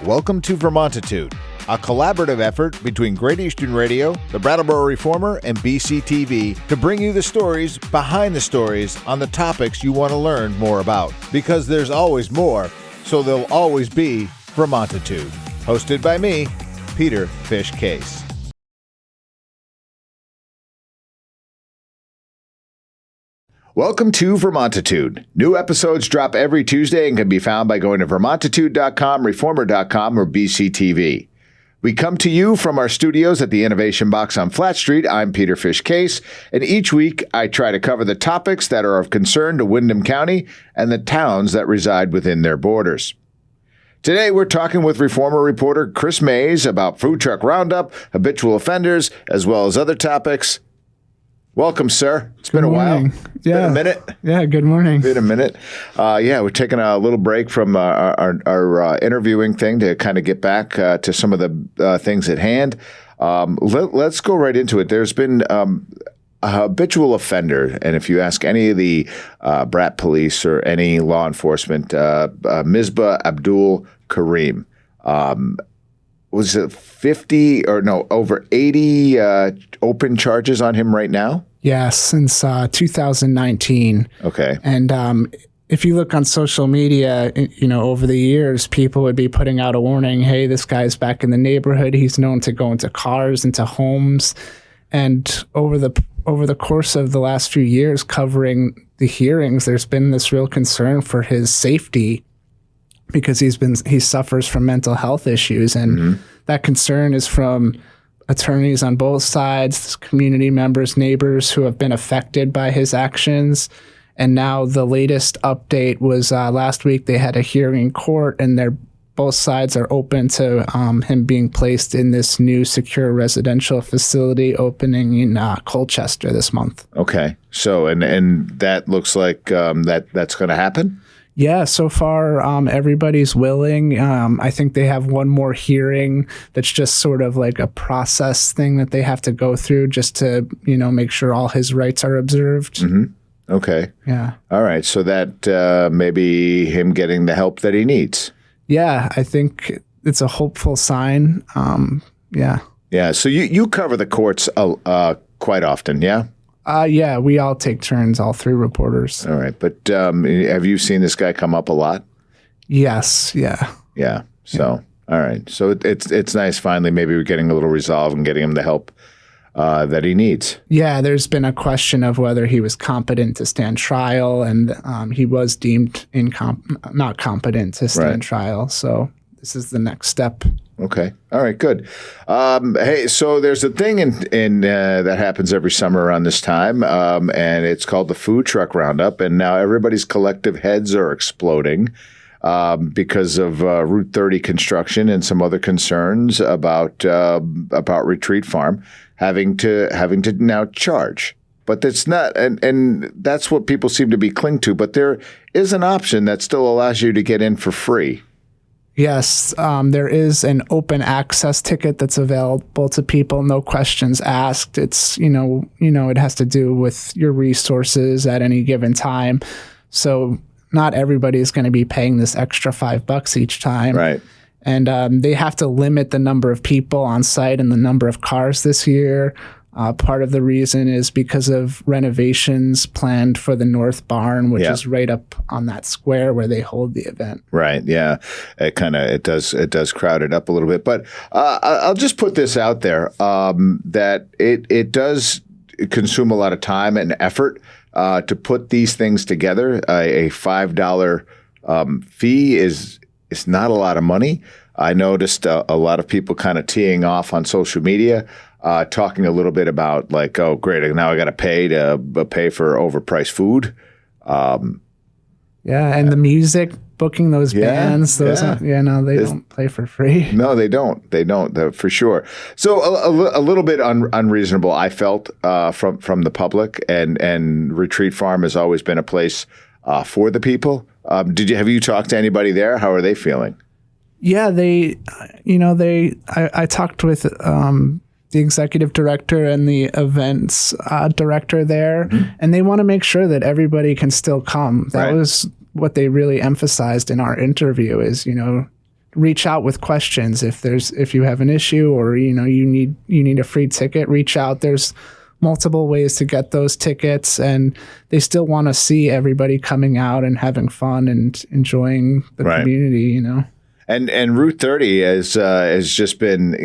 Welcome to Vermontitude, a collaborative effort between Great Eastern Radio, the Brattleboro Reformer, and BCTV to bring you the stories behind the stories on the topics you want to learn more about. Because there's always more, so there'll always be Vermontitude. Hosted by me, Peter Fish Case. Welcome to Vermontitude. New episodes drop every Tuesday and can be found by going to vermontitude.com, reformer.com, or BCTV. We come to you from our studios at the Innovation Box on Flat Street. I'm Peter Fish Case, and each week I try to cover the topics that are of concern to Windham County and the towns that reside within their borders. Today we're talking with Reformer reporter Chris Mays about food truck roundup, habitual offenders, as well as other topics. Welcome, sir. It's been a while. Been a minute. Yeah, good morning. Been a minute. We're taking a little break from our interviewing thing to kind of get back to some of the things at hand. Let's go right into it. There's been a habitual offender, and if you ask any of the Brat police or any law enforcement, Misbah Abdul Karim, was it 50 or no, over 80 open charges on him right now? Yeah, since 2019. Okay. And if you look on social media, over the years, people would be putting out a warning, hey, this guy's back in the neighborhood. He's known to go into cars, into homes. And over the course of the last few years covering the hearings, there's been this real concern for his safety, because he suffers from mental health issues. And that concern is from attorneys on both sides, community members, neighbors who have been affected by his actions. And now the latest update was last week they had a hearing in court, and both sides are open to him being placed in this new secure residential facility opening in Colchester this month. Okay. So, and that looks like that's going to happen? Yeah, so far everybody's willing. I think they have one more hearing that's just sort of like a process thing that they have to go through just to, make sure all his rights are observed. Mm-hmm. Okay. Yeah. All right. So that maybe him getting the help that he needs. Yeah, I think it's a hopeful sign. Yeah. Yeah. So you cover the courts quite often, yeah? Yeah, we all take turns, all three reporters. All right. But have you seen this guy come up a lot? Yes. Yeah. Yeah. So, all right. So it's nice finally maybe we're getting a little resolve and getting him the help that he needs. Yeah, there's been a question of whether he was competent to stand trial, and he was deemed not competent to stand trial. So this is the next step. Okay. All right. Good. Hey, so there's a thing in that happens every summer around this time, and it's called the Food Truck Roundup. And now everybody's collective heads are exploding because of Route 30 construction and some other concerns about Retreat Farm having to now charge. But that's not, and that's what people seem to be cling to. But there is an option that still allows you to get in for free. Yes, there is an open access ticket that's available to people, no questions asked. It's, it has to do with your resources at any given time. So not everybody is going to be paying this extra $5 each time. Right. And they have to limit the number of people on site and the number of cars this year. Part of the reason is because of renovations planned for the North Barn, which is right up on that square where they hold the event. Right. Yeah. It does crowd it up a little bit. But I'll just put this out there that it does consume a lot of time and effort to put these things together. A $5 fee is not a lot of money. I noticed a lot of people kind of teeing off on social media. Talking a little bit about like, oh, great, now I got to pay for overpriced food. And the music, booking those bands, they don't play for free. No, they don't. They don't, for sure. So a little bit unreasonable, I felt, from the public, and Retreat Farm has always been a place for the people. Have you talked to anybody there? How are they feeling? Yeah, I talked with the executive director and the events director there, and they want to make sure that everybody can still come. That was what they really emphasized in our interview is, reach out with questions. If you have an issue or, you need a free ticket, reach out. There's multiple ways to get those tickets, and they still want to see everybody coming out and having fun and enjoying the community, And Route 30 has just been,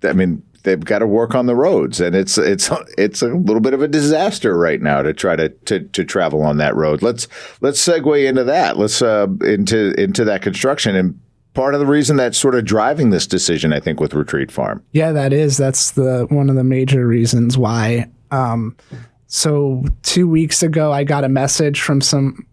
I mean, they've got to work on the roads, and it's a little bit of a disaster right now to try to travel on that road. Let's segue into that. Let's into that construction, and part of the reason that's sort of driving this decision, I think, with Retreat Farm. Yeah, that's one of the major reasons why. So 2 weeks ago, I got a message from some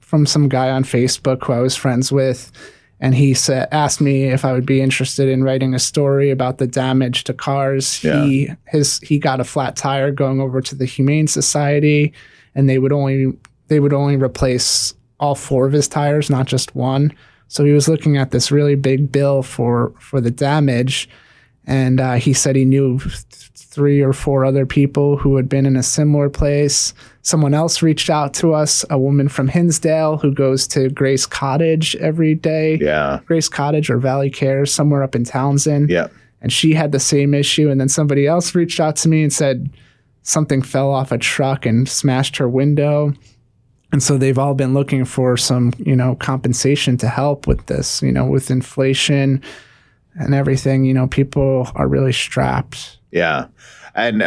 guy on Facebook who I was friends with. And he asked me if I would be interested in writing a story about the damage to cars. Yeah. He got a flat tire going over to the Humane Society, and they would only replace all 4 of his tires, not just one. So he was looking at this really big bill for the damage, and he said he knew 3 or 4 other people who had been in a similar place. Someone else reached out to us, a woman from Hinsdale who goes to Grace Cottage every day. Yeah. Grace Cottage or Valley Cares, somewhere up in Townsend. Yeah. And she had the same issue. And then somebody else reached out to me and said something fell off a truck and smashed her window. And so they've all been looking for some, compensation to help with this, with inflation and everything. People are really strapped. Yeah. And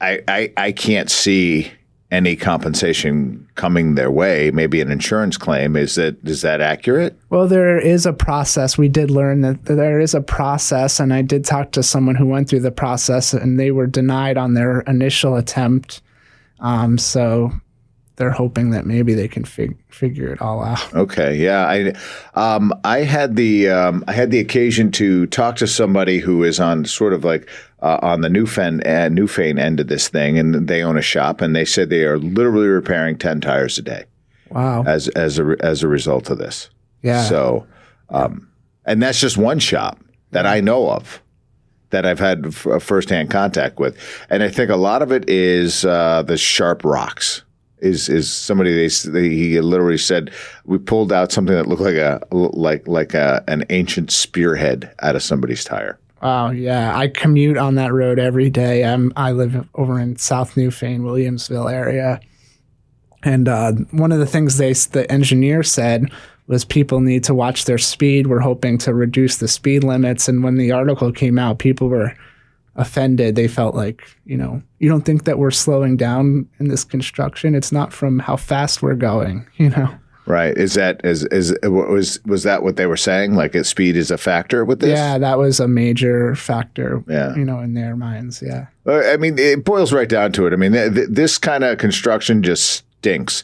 I can't see any compensation coming their way. Maybe an insurance claim. Is that accurate? Well, there is a process. We did learn that there is a process, and I did talk to someone who went through the process, and they were denied on their initial attempt. So they're hoping that maybe they can figure it all out. Okay, yeah. I had the occasion to talk to somebody who is on sort of like on the Newfane end of this thing, and they own a shop, and they said they are literally repairing 10 tires a day. Wow. As a result of this. Yeah. So, and that's just one shop that I know of that I've had firsthand contact with, and I think a lot of it is the sharp rocks. Is somebody he literally said we pulled out something that looked like an ancient spearhead out of somebody's tire. Wow, yeah. I commute on that road every day. I live over in South Newfane, Williamsville area. And one of the things the engineer said was people need to watch their speed. We're hoping to reduce the speed limits. And when the article came out, people were offended. They felt like, you don't think that we're slowing down in this construction? It's not from how fast we're going, Right. Was that what they were saying? Like speed is a factor with this? Yeah, that was a major factor, yeah. In their minds. Yeah. I mean, it boils right down to it. I mean, this kind of construction just stinks.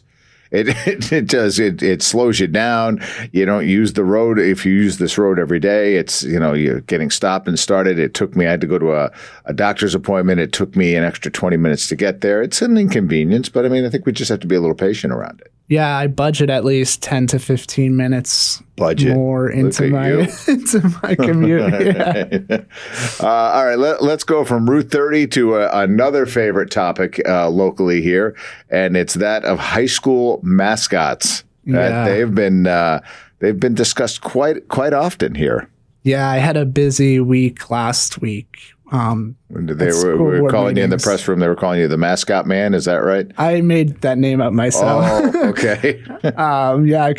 It does. It slows you down. You don't use the road. If you use this road every day, it's, you're getting stopped and started. I had to go to a doctor's appointment. It took me an extra 20 minutes to get there. It's an inconvenience, but I mean, I think we just have to be a little patient around it. Yeah, I budget at least 10 to 15 minutes more into my commute. Yeah. All right, let's go from Route 30 to another favorite topic locally here, and it's that of high school mascots. Yeah. They've been discussed quite often here. Yeah, I had a busy week last week. They were calling you in the press room. They were calling you the mascot man. Is that right? I made that name up myself. Oh, okay. Yeah,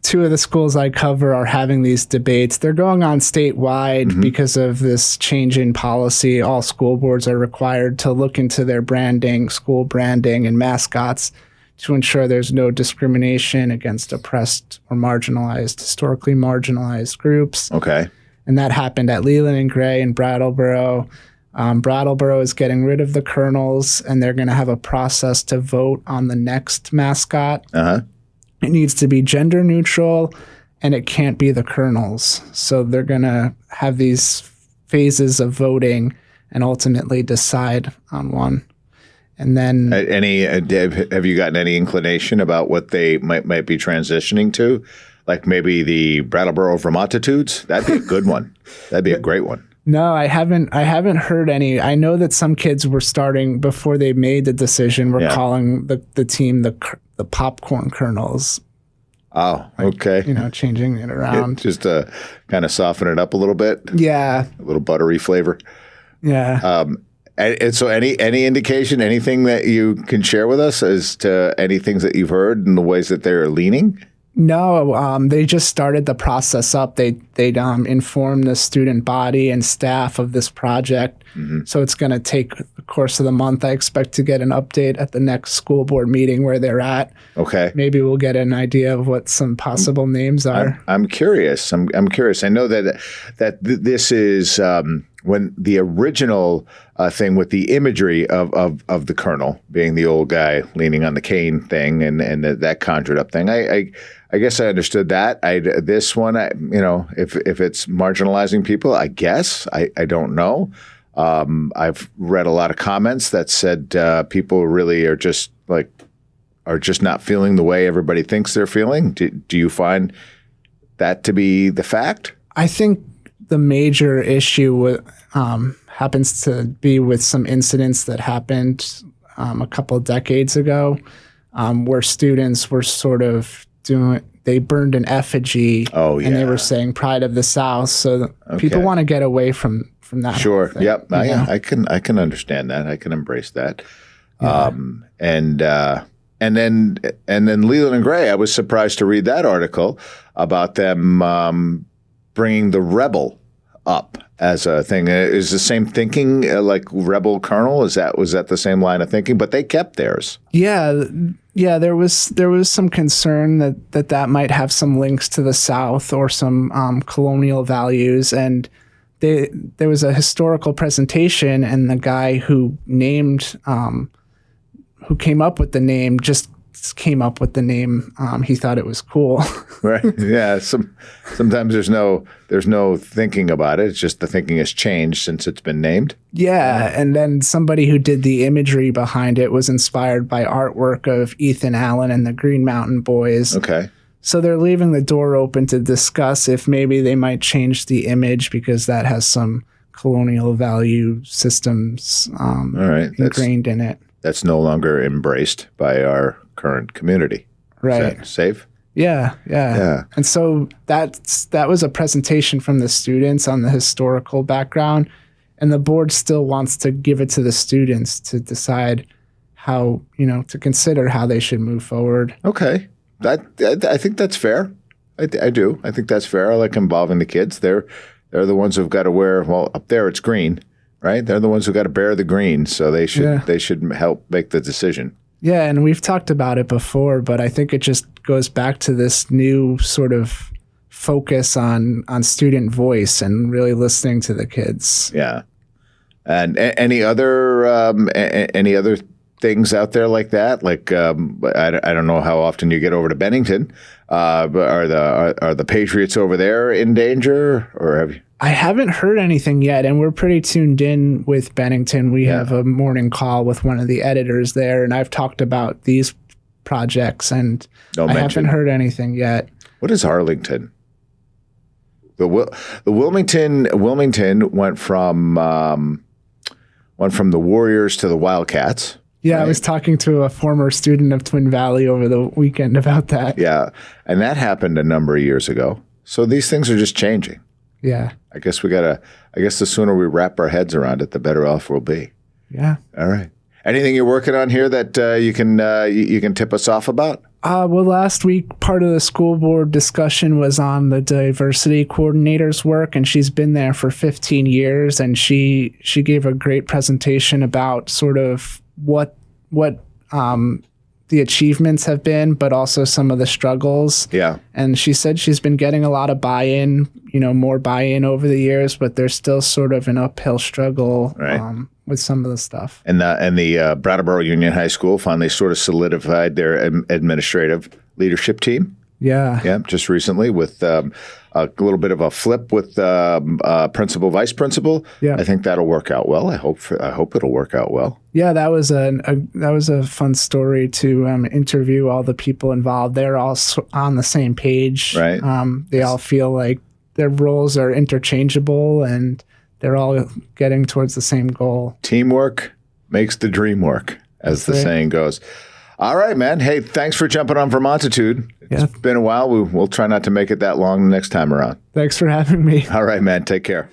2 of the schools I cover are having these debates. They're going on statewide because of this change in policy. All school boards are required to look into their branding, school branding, and mascots to ensure there's no discrimination against oppressed or historically marginalized groups. Okay. And that happened at Leland and Gray and Brattleboro. Brattleboro is getting rid of the colonels, and they're going to have a process to vote on the next mascot. Uh-huh. It needs to be gender neutral, and it can't be the colonels. So they're going to have these phases of voting and ultimately decide on one. And then, have you gotten any inclination about what they might be transitioning to? Like maybe the Brattleboro Vermontitudes? That'd be a good one. That'd be a great one. No, I haven't heard any. I know that some kids were starting before they made the decision. Calling the team the popcorn kernels, Oh, okay. Changing it around. Just to kind of soften it up a little bit. Yeah. A little buttery flavor. Yeah. And so any indication, anything that you can share with us as to any things that you've heard and the ways that they're leaning? No, they just started the process up. They'd inform the student body and staff of this project. Mm-hmm. So it's going to take the course of the month. I expect to get an update at the next school board meeting where they're at. Okay. Maybe we'll get an idea of what some possible names are. I'm curious. I'm curious. I know that this is when the original thing with the imagery of the colonel being the old guy leaning on the cane thing and that conjured up thing. I guess I understood that. This one, if it's marginalizing people, I guess I don't know. I've read a lot of comments that said people really are just not feeling the way everybody thinks they're feeling. Do you find that to be the fact? I think the major issue happens to be with some incidents that happened a couple of decades ago, where students were sort of they burned an effigy. Oh, yeah. And they were saying pride of the South. So people want to get away from that. Sure. Yep. I can understand that. I can embrace that. Yeah. And then Leland and Gray, I was surprised to read that article about them bringing the rebel up as a thing. Is the same thinking like rebel colonel? Was that the same line of thinking? But they kept theirs. Yeah. There was some concern that might have some links to the South or some colonial values, and there was a historical presentation, and the guy who came up with the name just came up with the name. He thought it was cool. Right. Yeah. Sometimes there's no thinking about it. It's just the thinking has changed since it's been named. Yeah. And then somebody who did the imagery behind it was inspired by artwork of Ethan Allen and the Green Mountain Boys. Okay. So they're leaving the door open to discuss if maybe they might change the image because that has some colonial value systems ingrained in it. That's no longer embraced by our current community. Right. Is that safe? Yeah. And so that was a presentation from the students on the historical background, and the board still wants to give it to the students to decide how, to consider how they should move forward. Okay. I think that's fair. I do. I think that's fair. I like involving the kids. They're the ones who've got to wear, well, up there it's green, right? They're the ones who've got to bear the green, so they should help make the decision. Yeah, and we've talked about it before, but I think it just goes back to this new sort of focus on student voice and really listening to the kids. Yeah. And any other things out there like that? Like I don't know how often you get over to Bennington, but are the Patriots over there in danger, or have you? I haven't heard anything yet, and we're pretty tuned in with Bennington. We have a morning call with one of the editors there, and I've talked about these projects, and I haven't heard anything yet. What is Arlington? The Wilmington went from the Warriors to the Wildcats. Yeah, right? I was talking to a former student of Twin Valley over the weekend about that. Yeah, and that happened a number of years ago. So these things are just changing. Yeah. I guess the sooner we wrap our heads around it, the better off we'll be. Yeah. All right. Anything you're working on here that you can tip us off about? Well, last week, part of the school board discussion was on the diversity coordinator's work, and she's been there for 15 years, and she gave a great presentation about sort of what the achievements have been, but also some of the struggles. Yeah. And she said she's been getting a lot of buy-in, more buy-in over the years, but there's still sort of an uphill struggle with some of the stuff. And the Brattleboro Union High School finally sort of solidified their administrative leadership team. Yeah. Yeah, just recently with a little bit of a flip with principal, vice principal. Yeah. I think that'll work out well. I hope it'll work out well. Yeah, that was a fun story to interview all the people involved. They're all on the same page. Right. They all feel like their roles are interchangeable and they're all getting towards the same goal. Teamwork makes the dream work, as the saying goes. All right, man. Hey, thanks for jumping on Vermontitude. Yeah. It's been a while. We'll try not to make it that long the next time around. Thanks for having me. All right, man. Take care.